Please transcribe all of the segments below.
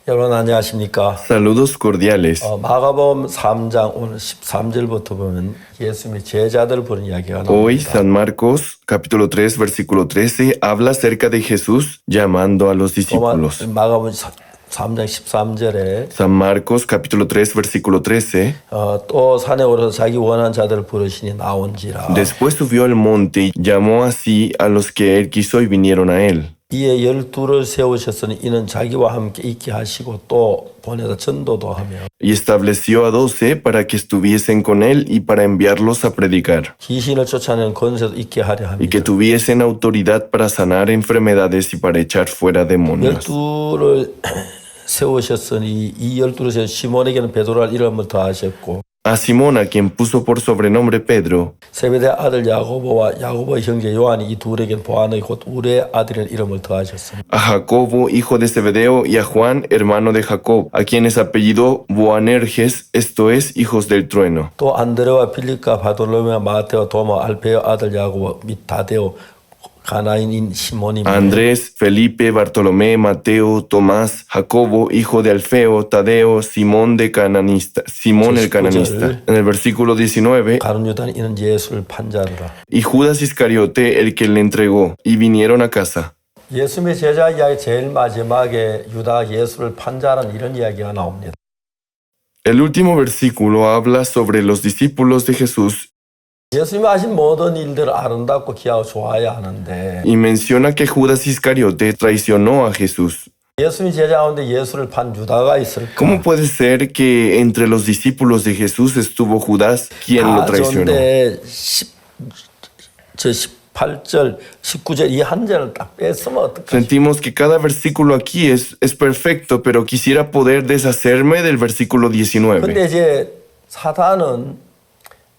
여러분 안녕하십니까? Saludos cordiales. 마가복음 3장 오늘 13절부터 보면 예수님의 제자들 부른 이야기가 Hoy 나옵니다. San Marcos, capítulo 3, versículo 13, habla acerca de Jesús llamando a los discípulos. 마가복음 3장 13절에 San Marcos, capítulo 3, versículo 13, 또 산에 오르서 자기 원하는 자들을 부르시니 나온지라. después subió al monte y llamó así a los que él quiso y vinieron a él. 이에 12를 세우셨으니 이는 자기와 함께 있게 하시고 또 보내서 전도도 하며 Y estableció a 12 para que estuviesen con él y para enviarlos a predicar, 귀신을 쫓아내는 권세도 있게 하려 y que 합니다. tuviesen autoridad para sanar enfermedades y para echar fuera demonios. 12를 세우셨으니 이 12를 세워 시몬에게는 베드로라 이름을 더하셨고 A Simón, a quien puso por sobrenombre Pedro, 세베대 아들 야고보와 야고보의 형제 요한이 이 둘에게는 보아너의 곧 우레의 아들이라는 이름을 더하셨습니다. a Jacobo, hijo de Zebedeo, y a Juan, hermano de Jacob, a quienes apellidó Boanerges, esto es, hijos del trueno. 또 안드레와 필립과 바돌로메와 마테오 도마 알페오 아들 야고보 및 다데오 가나인인 시몬이 Andrés, Felipe, Bartolomé, Mateo, Tomás, Jacobo, hijo de Alfeo, Tadeo, Simón el cananista. En el versículo 19, 가룟 유다는 이는 예수를 판자르라. y Judas Iscariote, el que le entregó, y vinieron a casa. 예수님의 제자 이야기 제일 마지막에 유다가 예수를 판자라는 이런 이야기가 나옵니다. El último versículo habla sobre los discípulos de Jesús 예수님이 하신 모든 일들을 아름답고 귀하고 좋아야 하는데 y menciona que Judas Iscariote traicionó a Jesús. 예수님 제자 가운데 예수를 판 유다가 있을까? ¿Cómo puede ser que entre los discípulos de Jesús estuvo Judas, quien lo traicionó? 좋은데 18절, 19절 이 한 절을 딱 뺐으면 어떡하지? Sentimos que cada versículo aquí es perfecto, pero quisiera poder deshacerme del versículo 19. 근데 이제 사단은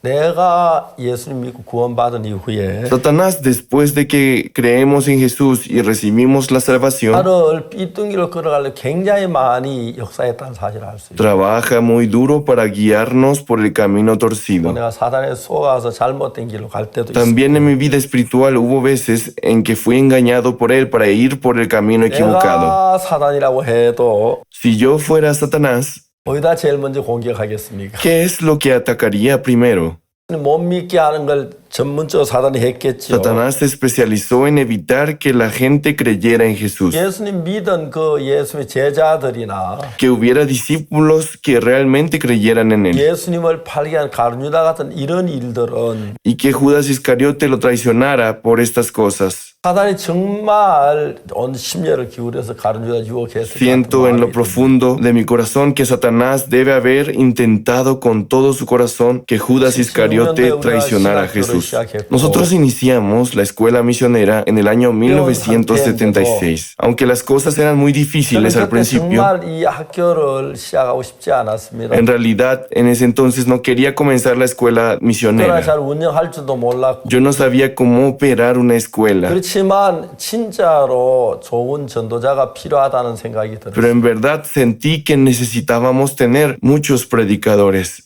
내가 예수님 믿고 구원받은 이후에 Satanás, después de que creemos en Jesús y recibimos la salvación, 나를 삐뚤기로 끌어가려 굉장히 많이 역사했다는 사실을 알 수 있어요. trabaja muy duro para guiarnos por el camino torcido. 내가 사단에 속아서 잘못된 길로 갈 때도 있어요. También en mi vida espiritual hubo veces en que fui engañado por él para ir por el camino equivocado. 내가 사단이라고 해도 Si yo fuera Satanás, 어디다 제일 먼저 공격하겠습니까? ¿qué es lo que atacaría primero? 못 믿게 하는 걸 전문적으로 사단이 했겠죠. Satanás se especializó en evitar que la gente creyera en Jesús, 예수님 믿은 그 예수님의 제자들이나 que hubiera discípulos que realmente creyeran en él, 예수님을 팔게 한 가룟유다 같은 이런 일들은 y que Judas Iscariote lo traicionara por estas cosas. 사단이 정말 온 심려를 기울여서 가룟유다 유혹했을 Siento en lo profundo de mi corazón que Satanás debe haber intentado con todo su corazón que Judas Iscariote traicionara a Jesús. Nosotros iniciamos la escuela misionera en el año 1976. Aunque las cosas eran muy difíciles al principio, 정말 이 학교를 시작하고 싶지 않았습니다. en realidad en ese entonces no quería comenzar la escuela 그러나 misionera. 잘 운영할 줄도 몰랐고 Yo no sabía cómo operar una escuela. 그렇지만 진짜로 좋은 전도자가 필요하다는 생각이 들어요. Pero en verdad sentí que necesitábamos tener muchos predicadores.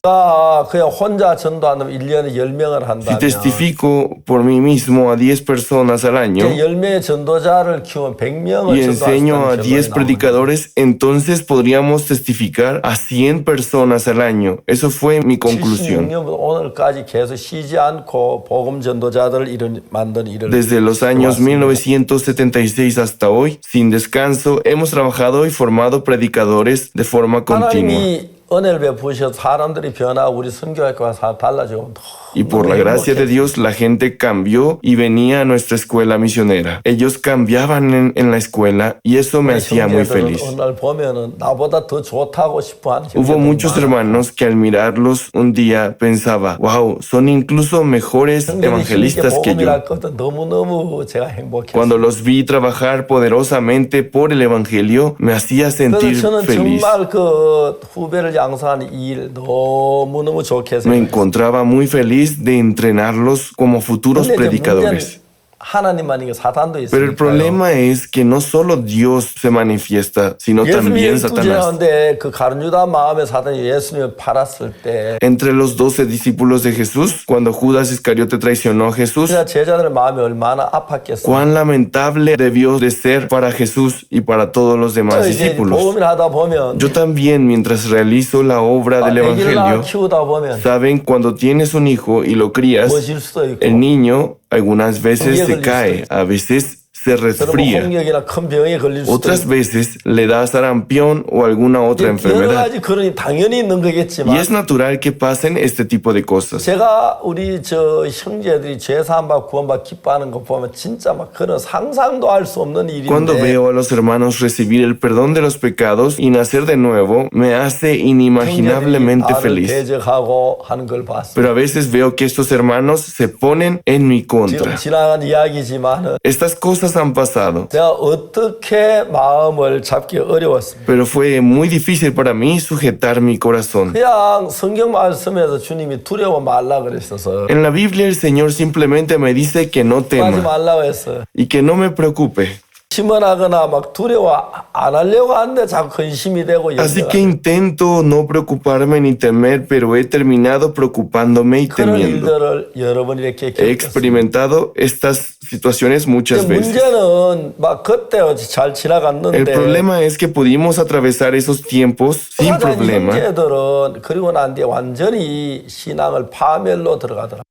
그냥 혼자 전도한다면 1년에 10명을 Si 한다면 testifico por mí mismo a 10 personas al año 10명의 전도자를 키우면 100명을 y enseño a 10 전도하시는 predicadores, entonces podríamos testificar a 100 personas al año. Eso fue mi conclusión. 76년부터 오늘까지 계속 쉬지 않고 복음 전도자들을 만드는 일을 Desde los años 1976 hasta hoy, sin descanso, hemos trabajado y formado predicadores de forma continua. 하나님이 은혜를 베푸셔서 사람들이 변하고 우리 선교학교가 달라지고 Y por la gracia de Dios, la gente cambió y venía a nuestra escuela misionera. Ellos cambiaban en la escuela y eso me hacía muy feliz. 오늘 보면은 나보다 더 좋다고 싶어 하는 Hubo muchos hermanos que al mirarlos un día pensaba, wow, son incluso mejores evangelistas que yo. 너무너무 제가 행복했어요. Cuando los vi trabajar poderosamente por el evangelio, me hacía sentir 저는 feliz. 정말 그 후배를 양성하는 일 너무너무 좋게 Me 생각했어요. encontraba muy feliz de entrenarlos como futuros 근데 이제 predicadores. 하나님만 이게 사탄도 Pero el 있으니까요. problema es que no solo Dios se manifiesta, sino también 예수님이 Satanás. 두제자인데 그 가룟 유다 마음에 사탄이 예수님을 팔았을 때 Entre los 12 discípulos de Jesús, cuando Judas Iscariote traicionó a Jesús, 그냥 제자들의 마음이 얼마나 아팠겠어요. cuán lamentable debió de ser para Jesús y para todos los demás 이제 discípulos. 복음을 하다 보면 Yo también, mientras realizo la obra del 애기를 낳아 Evangelio, 키우다 보면 saben, cuando tienes un hijo y lo crías, 멋질 수도 있고 el niño algunas veces se cae, a veces se 여러분 resfría, 홍역이나 큰 병에 걸릴 수도 otras 있고 veces le da sarampión o alguna otra 여러 enfermedad. 가지 그런이 당연히 있는 Y 거겠지만 es natural que pasen este tipo de cosas. 제가 우리 저 형제들이 죄 사함받고 구원받고 기뻐하는 거 보면 진짜 막 그런 상상도 할 수 없는 Cuando 일인데 veo a los hermanos recibir el perdón de los pecados y nacer de nuevo, me hace 형제들이 inimaginablemente 나를 feliz. 대적하고 하는 걸 봤어요. Pero a veces veo que estos hermanos se ponen en mi 지금 contra. 지나간 이야기지만 Estas cosas han pasado, 제가 어떻게 마음을 잡기 어려웠습니다. pero fue muy difícil para mí sujetar mi corazón. 그냥 성경 말씀에서 주님이 두려워 말라 그랬어서 En la Biblia el Señor simplemente me dice que no 하지 tema 말라고 했어요. y que no me preocupe. 심원하거나 막 두려워 안 하려고 하는데 자꾸 근심이 되고 Así que 염려가 intento no preocuparme ni temer, pero he terminado preocupándome y 그런 temiendo. 일들을 여러 번 이렇게 He 겪었습니다. experimentado estas situaciones muchas 근데 veces. 문제는 막 그때 잘 El 지나갔는데 problema es que pudimos atravesar esos tiempos sin 사단 problema, 형제들은 그리고 난 뒤에 완전히 신앙을 파멸로 들어가더라.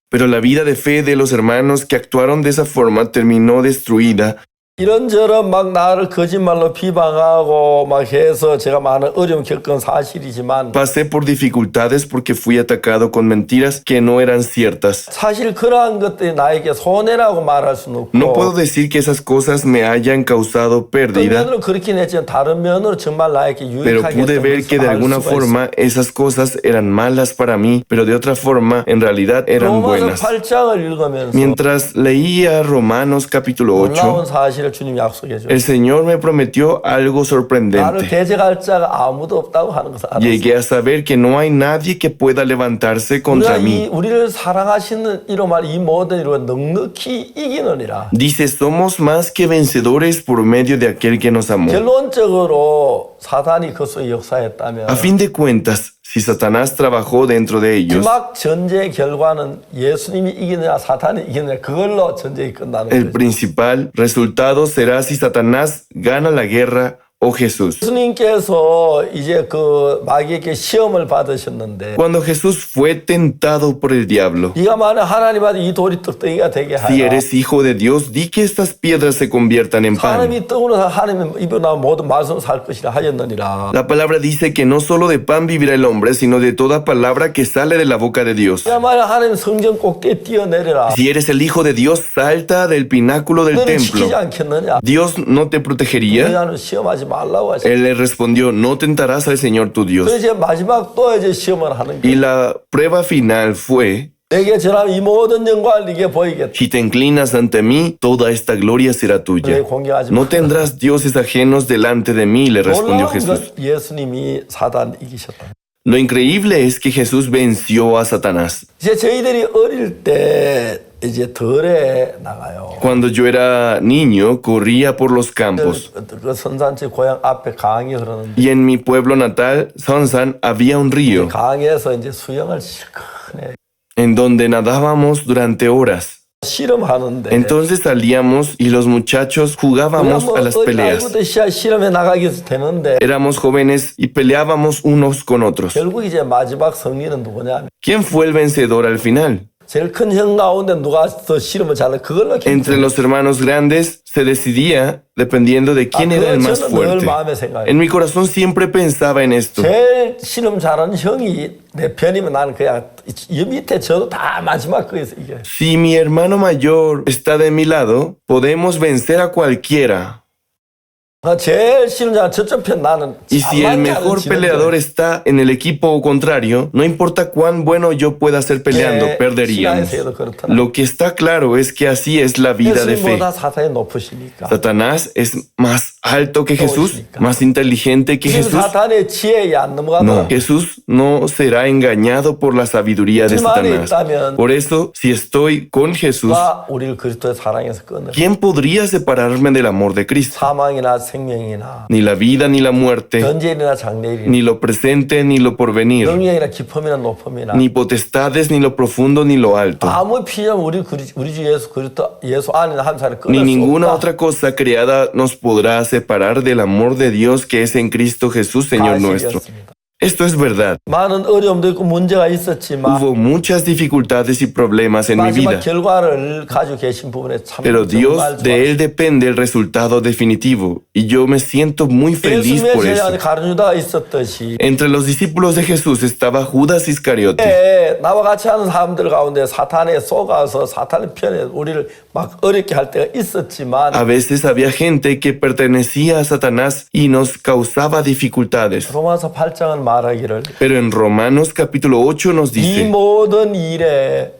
pero la vida de fe de los hermanos que actuaron de esa forma terminó destruida. 이런저런 막 나를 거짓말로 비방하고 막 해서 제가 많은 어려움 겪은 사실이지만 Pasé por dificultades porque fui atacado con mentiras que no eran ciertas. 사실 그러한 것들이 나에게 손해라고 말할 수는 No puedo 없고 decir que esas cosas me hayan causado 어떤 pérdida, 면으로 그렇긴 했지만 다른 면으로 정말 나에게 pero 유익하게 pude 했던 ver que 것을 de 알 alguna 수가 있어요. forma esas cosas eran malas para mí, pero de otra forma en realidad eran 로마서 buenas. 8장을 읽으면서 Mientras leía Romanos capítulo 8, 놀라운 사실을 주님 약속해 줘. el Señor me prometió algo 나를 sorprendente. 대적할 자가 아무도 없다고 하는 것을 알았어요. Llegué a saber que no hay nadie que pueda levantarse contra mí. 우리를 사랑하시는 이로 말 이 모든 이로 넉넉히 이기느니라. Dice, somos más que vencedores por medio de aquel que nos amó. 결론적으로 사단이 그 속에 역사했다면 A fin de cuentas, si Satanás trabajó dentro de ellos, 마지막 전쟁의 결과는 예수님이 이기느냐 사탄이 이기느냐 그걸로 전쟁이 끝나는 el 거죠. principal resultado será si Satanás gana la guerra o Jesús. 예수님께서 이제 그 마귀에게 시험을 받으셨는데 Cuando Jesús fue tentado por el diablo, 네가 만약 하나님한테 이 돌이 떡덩이가 되게 si 하라. eres hijo de Dios, di que estas piedras se conviertan en pan. 하나님이 떡으로 하나님의 입에 나온 모든 말씀을 살 것이라 하였느니라. La palabra dice que no solo de pan vivirá el hombre, sino de toda palabra que sale de la boca de Dios. 네가 만약 하나님 성전 꼭대기에 뛰어내려라. Si eres el hijo de Dios, salta del pináculo del 너를 templo. 지키지 않겠느냐? ¿Dios no te protegería? 너희는 시험하지 말라고 하셨어요. Él le respondió, no tentarás al Señor tu Dios. 그래서 이제 마지막 또 이제 시험을 하는 Y 게 la prueba final fue, 내게 전하면 이 모든 영광을 네게 보이겠다. si te inclinas ante mí, toda esta gloria será tuya. 내 공경하지 No 마. tendrás dioses ajenos delante de mí, le respondió 놀라운 Jesús. 것 예수님이 사단 이기셨다. Lo increíble es que Jesús venció a Satanás. 이제 저희들이 어릴 때 이제 덜에 나가요. Cuando yo era niño, corría por los campos. 그 선산지 고향 앞에 강이 흐르는데 Y en mi pueblo natal, Sonsan, había un río 강에서 이제 수영을 실컷 en donde nadábamos durante horas. 실험하는데 Entonces salíamos y los muchachos jugábamos a las peleas. 어린아이부터 실험에 나가게 되는데 Éramos jóvenes y peleábamos unos con otros. 결국 이제 마지막 승리는 누구냐? ¿Quién fue el vencedor al final? 제일 큰 형 가운데 누가 더 실험을 잘해 그걸로 Entre los hermanos grandes se decidía dependiendo de quién era el más 늘 fuerte. 마음에 생각해. En mi corazón siempre pensaba en esto. 제일 실험 잘하는 형이 내 편이면 나는 그냥 이 밑에 저도 다 마지막 거기서 이겨. Si mi hermano mayor está de mi lado, podemos vencer a cualquiera. 제일 실험 잘하는 저쪽 편 나는 Y si el mejor peleador está en el equipo contrario, no importa cuán bueno yo pueda ser peleando, perderíamos. Lo que está claro es que así es la vida de fe. 예수님보다 사탄이 높으시니까 Satanás es más alto que Jesús? ¿Más inteligente que 지금 Jesús? 사탄의 지혜에 안 No, 넘어가도 Jesús no será engañado por la sabiduría de Satanás. Por eso, si estoy con Jesús, 누가 우리를 그리스도의 사랑에서 끊을 ¿quién podría separarme del amor de Cristo? 사망이나 생명이나 Ni la vida, ni la muerte, 전쟁이나 장래일이나 ni lo presente, ni lo porvenir, 능력이나 깊음이나 높음이나 ni potestades, ni lo profundo, ni lo alto, 아무 필요면 우리 주 예수 그리스도 예수 안에 한 사람을 ni 끊을 수 ninguna 없다. otra cosa creada nos podrá separar del amor de Dios que es en Cristo Jesús, Señor nuestro. 사실이었습니다. Esto es verdad. 많은 어려움도 있고 문제가 있었지만 Hubo muchas dificultades y problemas en mi 마지막 vida, 결과를 가지고 계신 부분에 참 pero Dios, 정말 de Él depende el resultado definitivo, y yo me siento muy feliz 예수님의 por 제자 eso. 안에 가룟유다가 있었듯이 Entre los discípulos de Jesús estaba Judas Iscariote. 나와 같이 하는 사람들 가운데 사탄에 속아서 사탄의 편에 우리를 막 어렵게 할 때가 있었지만 A veces había gente que pertenecía a Satanás y nos causaba dificultades. 로마서 8장은 말하기를 Pero en Romanos capítulo 8 nos 이 dice, 모든 일에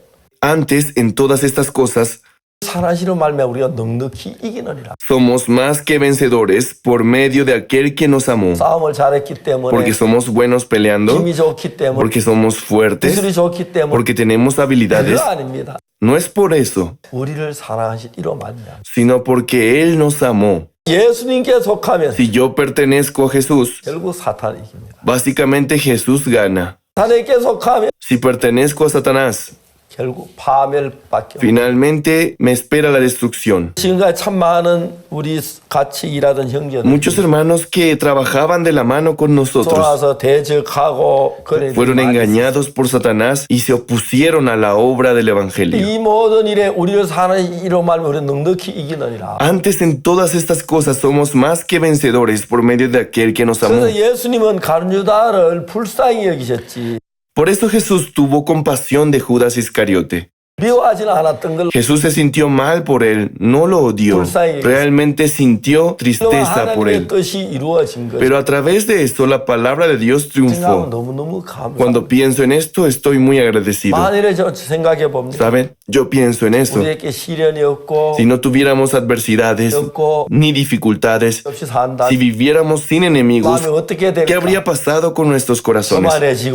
antes en todas estas cosas 사랑시로 말미암아 우리가 넉넉히 이기느니라. somos más que vencedores por medio de aquel que nos amó, 싸움을 잘했기 때문에 porque somos buenos peleando, 힘이 좋기 때문에 porque somos fuertes, 기술이 좋기 때문에 porque tenemos habilidades. 그거 아닙니다. No es por eso, 우리를 사랑하신 이로 말미암아 sino porque Él nos amó. 예수님께 속하면 Si yo pertenezco a Jesús, 결국 사탄이 이깁니다. básicamente Jesús gana. 사탄에게 속하면 Si pertenezco a Satanás, 결국 파멸밖에 없습니다. finalmente me espera la destrucción. 지금까지 참 많은 우리 같이 일하던 형제들 Muchos hermanos que trabajaban de la mano con nosotros 돌아와서 대적하고 그런 fueron 일이 많이 engañados por Satanás y se opusieron a la obra del Evangelio. 이 모든 일에 우리를 사는 이로 말면 우리는 넉넉히 이기느니라. Antes en todas estas cosas somos más que vencedores por medio de aquel que nos amó. 그래서 예수님은 가룟유다를 불쌍히 여기셨지 Por eso Jesús tuvo compasión de Judas Iscariote. 미워하지는 않았던 걸 Jesús se sintió mal por él, no lo odió, realmente sintió tristeza por 하나님의 él. 뜻이 이루어진 것. Pero a través de esto la palabra de Dios 생각하면 triunfó. 너무너무 감사. Cuando pienso en esto estoy muy agradecido. 만일에 저 생각해 봅니다. ¿Saben? Yo pienso en eso. 우리에게 시련이 없고 Si no tuviéramos adversidades 없고 ni dificultades, 없이 산다. si viviéramos sin enemigos, 마음이 어떻게 ¿qué 될까? habría pasado con nuestros corazones?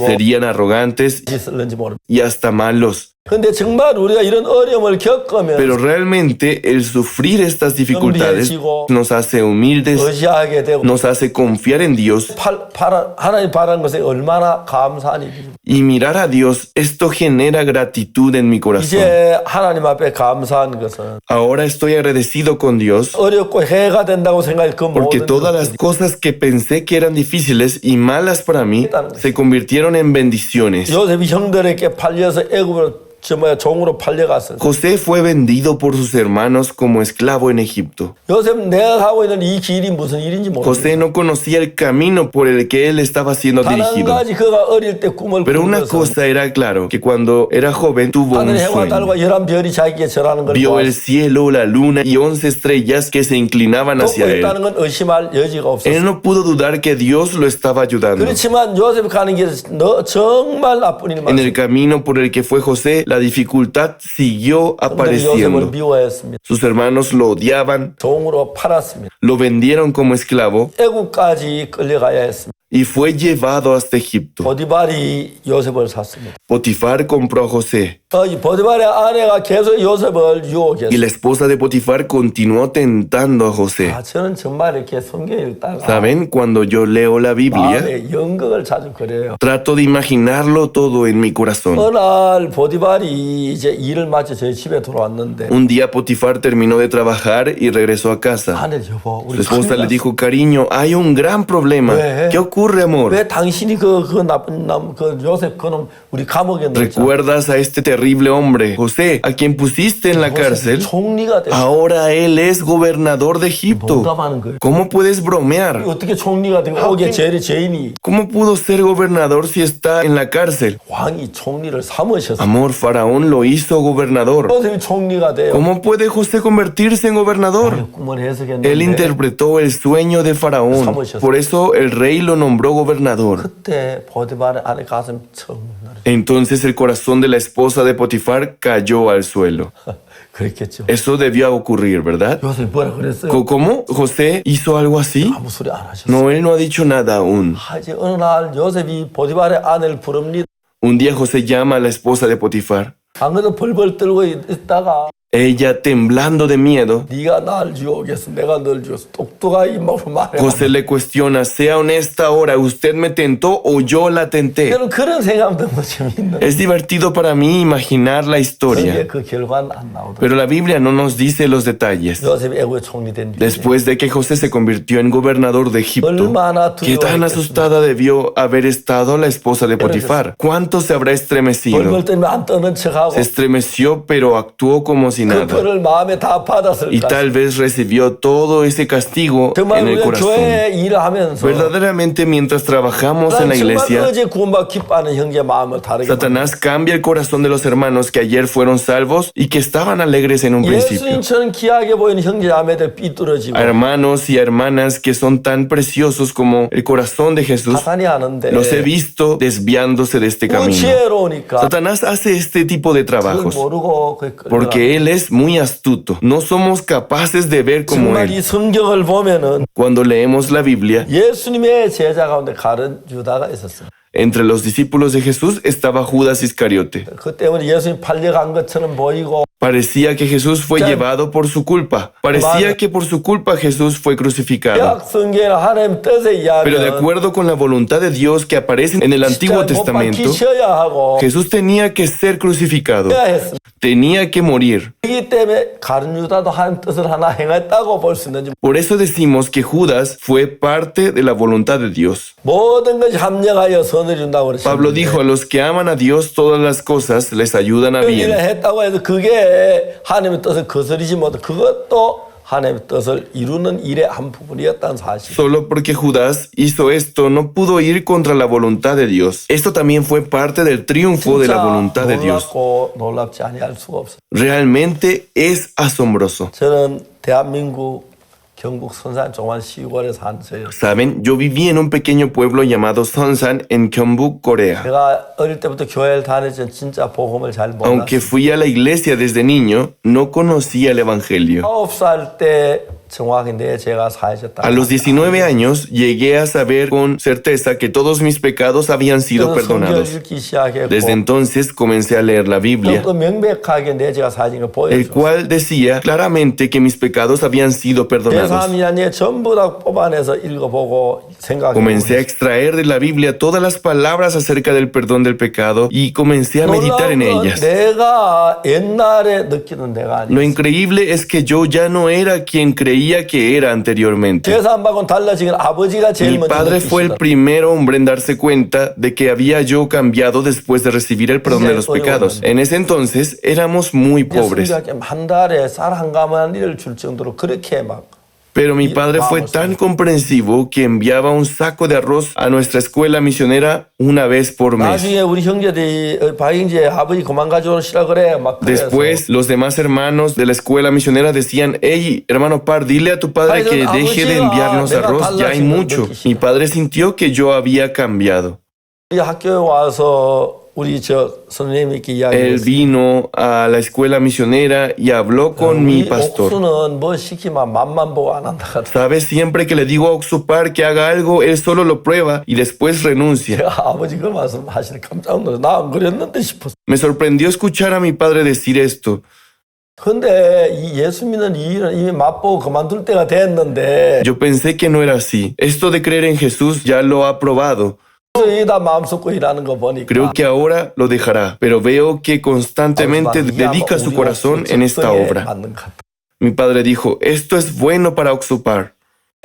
Serían arrogantes 있을는지 모릅니다. y hasta malos. 근데 정말 우리가 이런 어려움을 겪으면 Pero realmente el sufrir estas dificultades nos hace humildes, 의지하게 되고 nos hace confiar en Dios 하나님 바라는 것에 얼마나 감사한 일입니다. y mirar a Dios. Esto genera gratitud en mi corazón. 이제 하나님 앞에 감사한 것은 Ahora estoy agradecido con Dios 어렵고 해가 된다고 생각할 그 porque 모든 todas las cosas que pensé que eran difíciles y malas para mí se convirtieron en bendiciones. 요셉이 형들에게 팔려서 애굽으로 종으로 팔려갔어요. José fue vendido por sus hermanos como esclavo en Egipto. 요셉 내가 하고 있는 이 길이 무슨 일인지 모르겠어요. José no conocía el camino por el que él estaba siendo 단 한 dirigido. 가지 그가 어릴 때 꿈을 Pero 꾼 una 것은 cosa era claro, que cuando era joven tuvo un 하늘의 해와 sueño. 달과 11별이 자기에게 절하는 걸 Vio el 보았어요. cielo, la luna y 11 estrellas que se inclinaban 돕고 hacia él. 있다는 건 의심할 여지가 Él 없었어요. no pudo dudar que Dios lo estaba ayudando. 그렇지만 요셉이 가는 길에 정말 나쁜 일이 En el 많았어요. camino por el que fue José, la dificultad siguió 요셉을 apareciendo. 미워했습니다. Sus hermanos lo odiaban, 종으로 팔았습니다. lo vendieron como esclavo 애국까지 끌려가야 했습니다. y fue llevado hasta Egipto. 보디발이 요셉을 샀습니다. Potifar compró a José 이 보디발의 아내가 계속 요셉을 y 유혹했어요. la esposa de Potifar continuó tentando a José. 저는 정말 이렇게 성경 읽다가 ¿Saben? Cuando yo leo la Biblia, 마음에 연극을 자주 그래요. trato de imaginarlo todo en mi corazón. 어느 날 보디발이 이제 일을 마쳐 저희 집에 돌아왔는데 Un día Potifar terminó de trabajar y regresó a casa. 아내 여보 Su 우리 esposa le 큰일 dijo, cariño, hay un gran problema. 왜? ¿Qué ocurre, 났어. amor? 왜 당신이 그 나쁜 그 요셉 그놈 우리 감옥에 넣었잖아. ¿Recuerdas a este terrible hombre, José, a quien pusiste en la cárcel? 총리가 됐어. Ahora él es gobernador de Egipto. 농담하는 거예요. ¿Cómo puedes bromear? 어떻게 총리가 되고 거기에 죄인이 ¿Cómo pudo ser gobernador si está en la cárcel? 왕이 총리를 삼으셨어. Amor, Faraón lo hizo gobernador. 요셉이 총리가 돼요. ¿Cómo puede José convertirse en gobernador? 꿈을 Él 해석했는데 interpretó el sueño de Faraón. Por eso el rey lo nombró gobernador. 그때 보디발의 아내 가슴 청. Entonces el corazón de la esposa de Potifar cayó al suelo. 그랬겠죠. Eso debió ocurrir, ¿verdad? 요셉이 뭐라 그랬어요? ¿Cómo? ¿José hizo algo así? 아무 소리 안 하셨어요. No, él no ha dicho nada aún. 이제 어느 날 요셉이 보디발의 아내를 부릅니다. Un día José llama a la esposa de Potifar. 안 그래도 벌벌 떨고 있다가 Ella, temblando de miedo, 네가 날 유혹해서 내가 널 죽였어. 똑똑하게 입으로 말해. José le cuestiona, sea honesta ahora, ¿usted me tentó o yo la tenté? 저는 그런 생각도 너무 재밌는. Es divertido para mí imaginar la historia, 그게 그 결과는 안 나오더라고요. pero la Biblia no nos dice los detalles. 요셉이 애국의 총리 된 뒤에 Después de que José se convirtió en gobernador de Egipto, 얼마나 ¿qué tan 두려워했겠습니까? asustada debió haber estado la esposa de Potifar? ¿Cuánto se habrá estremecido? 벌벌 때문에 안 떠는 척하고 Se estremeció, pero actuó como si 그 nada. 벌을 마음에 다 받았을 Y 것이다. tal vez recibió todo ese castigo 정말 en el 우리가 corazón. 교회 일을 하면서 Verdaderamente, mientras trabajamos en la 정말 iglesia, 어제 구원받 기뻐하는 형제 마음을 다르게 Satanás cambia el corazón de los hermanos que ayer fueron salvos y que estaban alegres en un principio. 예수님처럼 귀하게 보이는 형제 자매들 삐뚤어지고 A hermanos y hermanas que son tan preciosos como el corazón de Jesús, 사탄이 하는데 los he visto desviándose de este camino. 지혜로우니까 Satanás hace este tipo de 그걸 trabajos 모르고 그걸 끌려가. porque él es muy astuto. No somos capaces de ver como 정말 él. 이 성경을 보면은 Cuando leemos la Biblia, 예수님의 제자 가운데 가른 유다가 있었어요. entre los discípulos de Jesús estaba Judas Iscariote. 그 때문에 예수님 팔려간 것처럼 보이고 Parecía que Jesús fue Ya. llevado por su culpa. Parecía que por su culpa Jesús fue crucificado. 약 성경에 하나님 뜻에 Pero de 의하면 acuerdo con la voluntad de Dios que aparece en el Antiguo Testamento, 박히셔야 하고 Jesús tenía que ser crucificado. 해야 했습니다. Tenía que morir. 그렇기 때문에 가룟 유다도 하나님 뜻을 하나 행했다고 볼 수 있는지 Por eso decimos que Judas fue parte de la voluntad de Dios. 모든 것이 합력하여 선을 준다고 Pablo 그랬습니다. dijo, a los que aman a Dios, todas las cosas les ayudan a 일을 bien. 했다고 해서 그게 하나님의 뜻을 거스르지 못해 그것도 하나님의 뜻을 이루는 일의 한 부분이었다는 사실. Solo porque Judas hizo esto, no pudo ir contra la voluntad de Dios. Esto también fue parte del triunfo de la voluntad de Dios. 놀랍고 놀랍지 아니할 수가 없어요. Realmente es asombroso. 저는 대한민국 경북 선산 조그만 시골에 산서요. Saben, yo viví en un pequeño pueblo llamado Sonsan en Gyeongbuk, Corea. 제가 어릴 때부터 교회를 다녔지만 진짜 복음을 잘 몰랐어요. Aunque fui a la iglesia desde niño, no conocía el evangelio. 9살 때 정확히 내 죄가 사해졌다. A los 19 años llegué a saber con certeza que todos mis pecados habían sido 성경을 perdonados. 읽기 시작했고 Desde entonces comencé a leer la Biblia, 또 명백하게 내 죄가 사해진 걸 el 보여줘. cual decía claramente que mis pecados habían sido perdonados. 제3이라니 전부 다 뽑아내서 읽어보고 생각해보고 Comencé a extraer de la Biblia todas las palabras acerca del perdón del pecado y comencé a meditar en 놀라운 건 ellas. 내가 옛날에 느끼는 내가 Lo 아니야. increíble es que yo ya no era quien creía que era anteriormente. 제사함하고는 달라진 건 아버지가 제일 Mi 먼저 padre fue el 느끼시다. primer hombre en darse cuenta de que había yo cambiado después de recibir el perdón de los pecados. En ese entonces éramos muy pobres. 한 달에 쌀 한 가마는 일을 줄 정도로 그렇게 막 Pero mi padre fue tan comprensivo que enviaba un saco de arroz a nuestra escuela misionera una vez por mes. 나중에 우리 형제들이 박영재 아버지 그만 가져오시라 그래 막 그래서 Después, los demás hermanos de la escuela misionera decían, hey, hermano Par, dile a tu padre que deje de enviarnos arroz, ya hay mucho. Mi padre sintió que yo había cambiado. 이 학교에 와서 우리 저 선생님께 Él 이야기했어요. vino a la escuela misionera y habló con mi 우리 pastor. 옥수는 뭐 시키면 맛만 보고 안 한다 하더라고요. ¿Sabes? Siempre que le digo a Oxupar que haga algo, él solo lo prueba y después renuncia. 제가 아버지 그 말씀하시니 깜짝 놀라서 나 안 그랬는데 싶었어. Me sorprendió escuchar a mi padre decir esto. 근데 이 예수 믿는 이 일은 이미 맛보고 그만둘 때가 됐는데 Yo pensé que no era así. Esto de creer en Jesús ya lo ha probado. 이게 다 마음 쏟고 일하는 거 보니까 Creo que ahora lo dejará, pero veo que constantemente dedica su corazón en esta obra. 맞는 것 같다. Mi padre dijo, esto es bueno para Oxupar.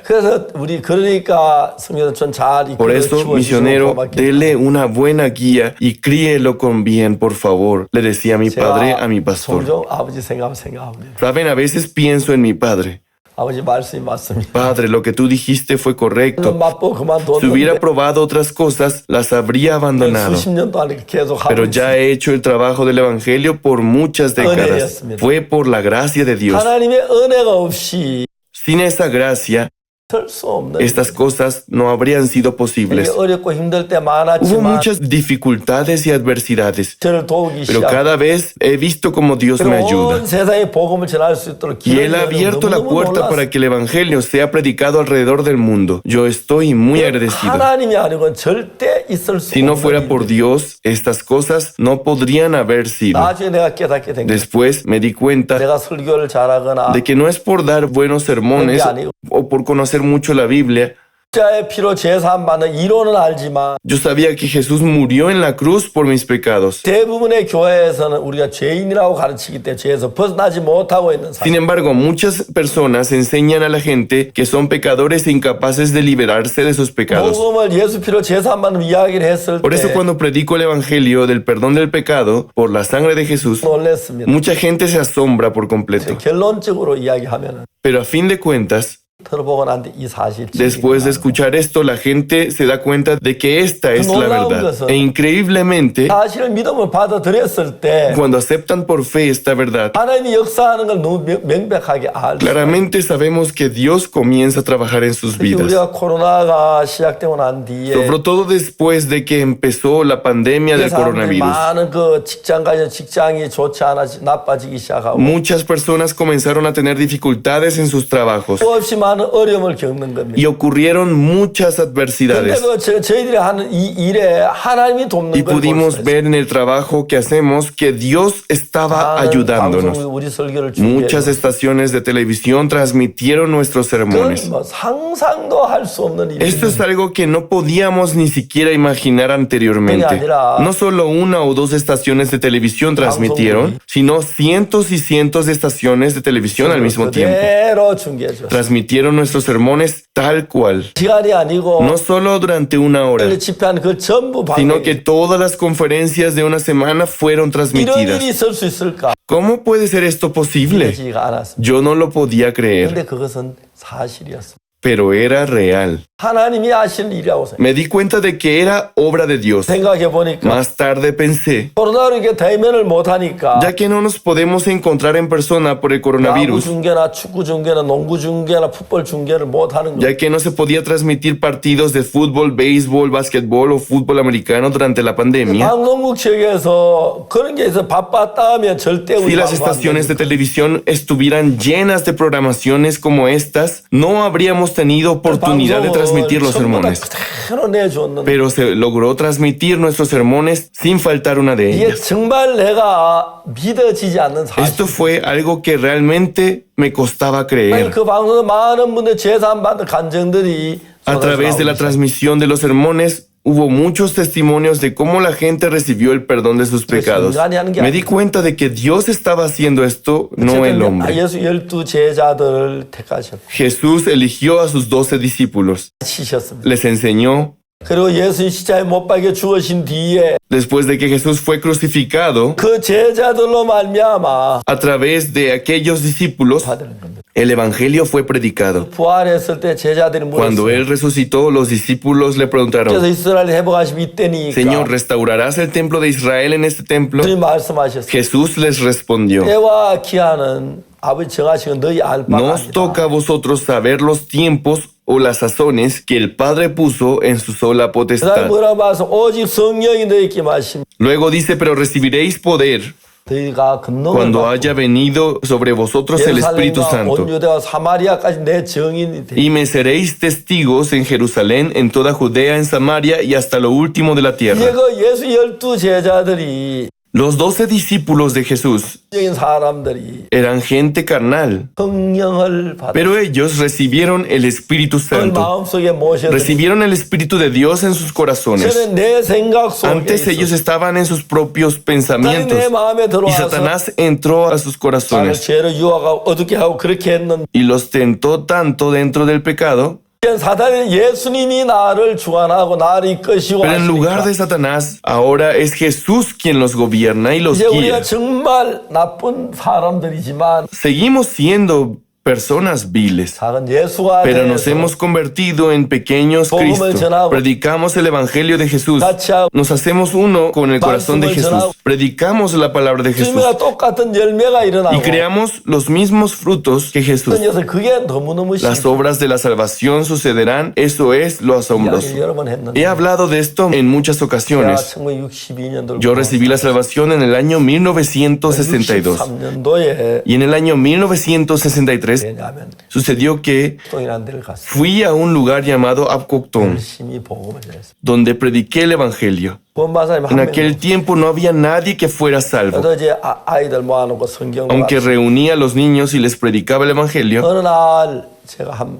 그래서 우리 그러니까 성경은 잘 Por eso, misionero, dele una buena guía y críelo con bien, por favor, le decía mi padre a mi pastor. 종종 아버지 생각합니다. Saben, a veces pienso en mi padre. 아버지 말씀이 맞습니다. Padre, lo que tú dijiste fue correcto. 맛보고 Si hubiera 그만뒀는데 probado otras cosas, las habría abandonado. 수십 년 동안 이렇게 계속 하고 Pero 있어요. ya he hecho el trabajo del Evangelio por muchas décadas. Fue por la gracia de Dios. 하나님의 은혜가 없이 Sin esa gracia, 될 수 없는 estas cosas no habrían sido 되게 posibles. 어렵고 힘들 때 Hubo 많았지만 muchas dificultades y adversidades, 저를 도우기 pero 시작. cada vez he visto cómo Dios me ayuda. 온 세상에 복음을 전할 수 있도록 Y Él 길을 ha abierto la 너무너무 puerta 놀랐어요. para que el Evangelio sea predicado alrededor del mundo. Yo estoy muy agradecido. 하나님이 아니고는 절대 있을 수 Si no fuera 없는 por 일이에요. Dios, estas cosas no podrían haber sido. 나중에 내가 깨닫게 된 거예요. Después me di cuenta 내가 설교를 잘하거나 de que no es por dar buenos sermones o por conocer mucho la Biblia. 자의 피로 제사함받는 이론은 알지만 Yo sabía que Jesús murió en la cruz por mis pecados. 대부분의 교회에서는 우리가 죄인이라고 가르치기 때문에 죄에서 벗어나지 못하고 있는 Sin 사람. embargo, muchas personas enseñan a la gente que son pecadores e incapaces de liberarse de sus pecados. 복음을 예수 피로 제사함받는 이야기를 했을 Por eso 때 cuando predico el Evangelio del perdón del pecado por la sangre de Jesús, 놀랐습니다. mucha gente se asombra por completo. 결론적으로 이야기하면 Pero a fin de cuentas, 들어보고 난데 이 사실 después de escuchar esto, la gente se da cuenta de que esta es la verdad. E increíblemente, 사실을 믿음을 받아들였을 때 cuando aceptan por fe esta verdad, 하나님이 역사하는 걸 너무 명백하게 알죠. claramente sabemos que Dios comienza a trabajar en sus vidas. 우리가 코로나가 시작되고 난 뒤에 Sobre todo después de que empezó la pandemia del coronavirus. 많은 그 직장 가서 직장이 좋지 않아 나빠지기 시작하고 Muchas personas comenzaron a tener dificultades en sus trabajos 또 없이 많은 어려움을 겪는 겁니다. y ocurrieron muchas 근데 adversidades. 그 저희들이 하는 이 일에 하나님이 Y 돕는 걸 pudimos 볼 수 있어요. ver en el trabajo que hacemos que Dios estaba 많은 ayudándonos. 방송국이 우리 설교를 Muchas 준비해요. estaciones de televisión transmitieron nuestros sermones. 그건 뭐 상상도 할 수 없는 Esto 일이에요. es algo que no podíamos ni siquiera imaginar anteriormente. No solo una o dos estaciones de televisión transmitieron, sino cientos y cientos de estaciones de televisión al mismo tiempo. 그대로 중계해줘. Transmitieron nuestros sermones tal cual. 시간이 아니고 No solo durante una hora, 집회한 그 전부 sino que 방송이 todas las conferencias de una semana fueron 이런 transmitidas. 일이 있을 수 있을까? ¿Cómo puede ser esto posible? 믿어지지가 않았습니다. Yo no lo podía creer, 근데 그것은 사실이었습니다. pero era real. 하나님이 하시는 일이라고 생각해요. Me di cuenta de que era obra de Dios. 생각해 보니까 Más tarde pensé, 코로나로 이렇게 대면을 못하니까 ya que no nos podemos encontrar en persona por el 야구 coronavirus, 중계나 축구 중계나 농구 중계나 풋볼 중계를 못하는 거. ya que no se podía transmitir partidos de fútbol, béisbol, básquetbol o fútbol americano durante la pandemia, 방송국 측에서 그런 게 있어 바빴다 하면 절대 si 우리 las 방송 안 estaciones de 되니까. televisión estuvieran llenas de programaciones como estas, no habríamos tenido oportunidad de transmitir los 전부 다 sermones. 그대로 내줬는데 Pero se logró transmitir nuestros sermones sin faltar una de 이게 ellas. 정말 내가 믿어지지 않는 사실. Esto fue algo que realmente me costaba 아니, creer. 그 방송에 많은 분들 제사함받는 간증들이 A través de la transmisión de los sermones, hubo muchos testimonios de cómo la gente recibió el perdón de sus pecados. Me di cuenta de que Dios estaba haciendo esto, no el hombre. 예수 12 제자들을 택하셨고 Jesús eligió a sus 12 discípulos, 치셨습니다. les enseñó. 그리고 예수님 십자가에 못 박여 죽으신 뒤에 Después de que Jesús fue crucificado, 그 제자들로 말미암아 a través de aquellos discípulos, 받는 겁니다. el evangelio fue predicado. 부활했을 때 제자들이 Cuando 물었어요. él resucitó, los discípulos le 그래서 preguntaron, 이스라엘 회복하시면 이때니까 Señor, ¿restaurarás el templo de Israel en este templo? 주님 말씀하셨어요. Jesús les respondió, 때와 기한은 아버지 정하시고 너희 알 바가 no os 아니다. toca a vosotros saber los tiempos o las sazones que el Padre puso en su sola 그다음에 potestad. 뭐라 말씀 오직 성령이 너희에게 마심 Luego dice, pero recibiréis poder 너희가 근능을 cuando 받고 haya venido sobre vosotros el Espíritu 예루살렘과 Santo. 온 유대와 사마리아까지 내 증인이 되. Y me seréis testigos en Jerusalén, en toda Judea, en Samaria y hasta lo último de la tierra. 이게 그 예수 12 제자들이 Los 12 discípulos de Jesús 적인 사람들이 eran gente carnal, 성령을 받아 pero ellos recibieron el Espíritu 그 Santo. 마음속에 모셔들이 Recibieron el Espíritu de Dios en sus corazones. 저는 내 생각 속에 Antes ellos 있어. estaban en sus propios 사탄이 pensamientos 내 마음에 y 들어와서 Satanás entró a sus 나를 corazones 죄를 유혹하고 어둡게 하고 그렇게 했는데 y los tentó tanto dentro del pecado. 사탄은 예수님이 나를 주관하고 나를 이끄시고 Pero en lugar 하시니까 de Satanás, ahora es Jesús quien los gobierna y los 이제 우리가 guía. 정말 나쁜 사람들이지만 Seguimos siendo personas viles. 작은 예수가 Pero nos 되어서 hemos convertido en pequeños 복음을 Cristo. 전하고 Predicamos el Evangelio de Jesús. 같이 하고 Nos hacemos uno con el corazón de 말씀을 Jesús. 전하고 Predicamos la palabra de Jesús. 주님과 똑같은 열매가 일어나고 Y creamos los mismos frutos que Jesús. 그래서 그게 너무너무 Las obras de la salvación sucederán. Eso es lo asombroso. 이야기를 여러 번 했는데 He hablado de esto en muchas 제가 ocasiones. 1962년도를 Yo recibí la salvación en el año 1962. 63년도에 Y en el año 1963 왜냐하면 sucedió que 똥이라는 데를 갔어요. fui a un lugar llamado Apcoctón, 열심히 복음을 전했어요. donde prediqué el Evangelio. 본바사님 En 한 aquel 명. tiempo no había nadie que fuera salvo. 저도 이제 아이들 모아놓고 성경을 Aunque reunía a los niños y les predicaba el Evangelio, 어느 날 제가 한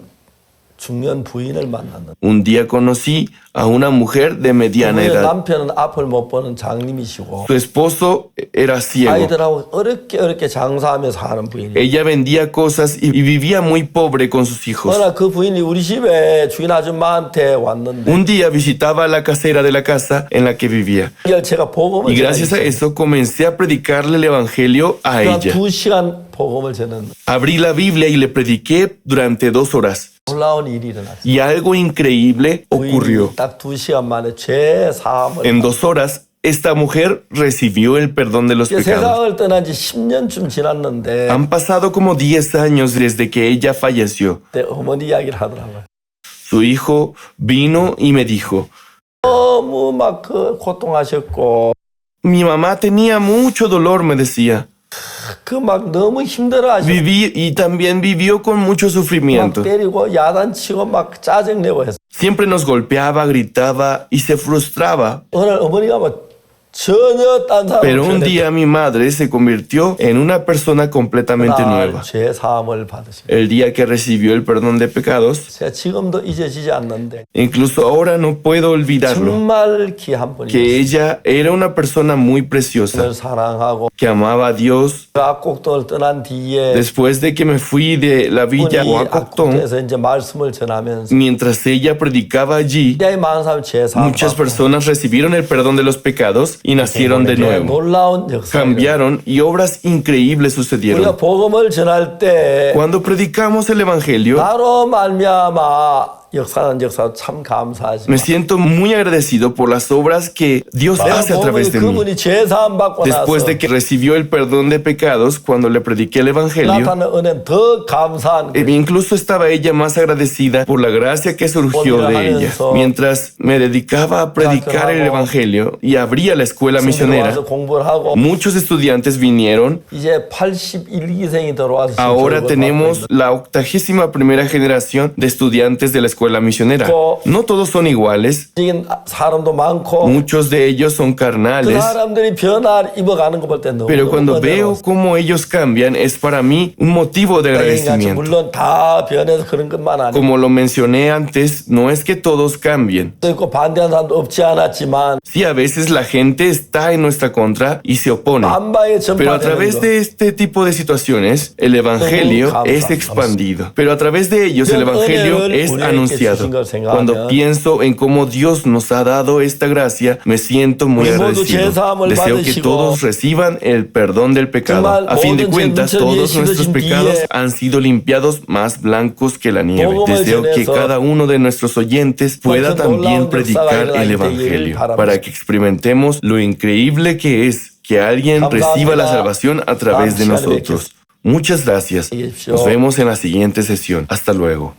중년 부인을 만났는데 un día conocí a una mujer de mediana 그분의 edad. 남편은 앞을 못 보는 장님이시고 Su esposo era ciego. 아이들하고 어렵게 장사하며 사는 부인이에요. Ella vendía cosas y vivía muy pobre con sus hijos. 어느 날 그 부인이 우리 집에 주인 아줌마한테 왔는데 Un día visitaba a la casera de la casa en la que vivía. 이걸 제가 복음을 Y gracias a 전했어요. eso comencé a predicarle el Evangelio a 한 ella. 2시간 복음을 전했는데 Abrí la Biblia y le prediqué durante 2 horas. 놀라운 일이 일어났어요. Y algo increíble ocurrió. 부인이 딱 2시간 만에 죄 사함을 En 2 horas, esta mujer recibió el perdón de los pecados. 세상을 떠난 지 10년쯤 지났는데 Han pasado como 10 años desde que ella falleció. 내 어머니 이야기를 하더라고요. Su hijo vino y me dijo, 너무 막 고통하셨고 mi mamá tenía mucho dolor, me decía. 그 막 너무 힘들어하셨고 Viví y también vivió con mucho 막 sufrimiento. 때리고 야단치고 막 짜증내고 했어. Siempre nos golpeaba, gritaba y se frustraba. 오늘 어머니가 뭐 전혀 딴 Pero un 사람을 día mi madre se convirtió en una persona completamente nueva. 죄 사함을 받으시고 El día que recibió el perdón de pecados, 제가 지금도 잊어지지 않는데 incluso ahora no puedo olvidarlo, 정말 귀한 que 분이었어요. ella era una persona muy preciosa, 를 사랑하고 que amaba a Dios. 그 악곡동을 떠난 뒤에 Después de que me fui de la villa 분이 Huacoctón, 악곡에서 이제 말씀을 전하면서 mientras ella predicaba allí, 이 많은 사람 죄 사함 muchas 받고 personas recibieron el perdón de los pecados y nacieron de 이제 nuevo. 놀라운 역사. Cambiaron y obras increíbles 우리가 sucedieron. 복음을 전할 때 Cuando predicamos el Evangelio, 나로 말미암아 역사는 역사 참 감사하지만 me siento muy agradecido por las obras que Dios hace a través de mí. 그분이 죄 사함 받고 Después 나서 de que recibió el perdón de pecados, cuando le prediqué el Evangelio, 나타나는 은혜는 더 감사한 거예요. incluso estaba ella más agradecida por la gracia que surgió de ella. Mientras me dedicaba a predicar el Evangelio y abría la escuela misionera, 와서 공부를 하고 muchos estudiantes vinieron. 이제 81기생이 들어와서 지금 Ahora 교육을 tenemos 받고 la 81ª generación de estudiantes de la escuela misionera. No todos son iguales. 있는 사람도 많고 Muchos de ellos son 그 carnales. 사람들이 변화를 입어가는 거 볼 때 너무 Pero cuando 너무 veo 어려워서. cómo ellos cambian, es para mí un motivo de 인간이 agradecimiento. 물론 다 변해서 그런 것만 아니고 Como lo mencioné antes, no es que todos cambien. 또 있고 반대하는 사람도 없지 않았지만 Sí, a veces la gente está en nuestra contra y se opone. 반바에 Pero a 전파되는 través 거. de este tipo de situaciones, el Evangelio es expandido. Pero a través de ellos, el Evangelio es anunciado. Cuando pienso en cómo Dios nos ha dado esta gracia, me siento muy agradecido. Deseo que todos reciban el perdón del pecado. A fin de cuentas, todos nuestros pecados han sido limpiados más blancos que la nieve. Deseo que cada uno de nuestros oyentes pueda también predicar el Evangelio, para que experimentemos lo increíble que es que alguien reciba la salvación a través de nosotros. Muchas gracias. Nos vemos en la siguiente sesión. Hasta luego.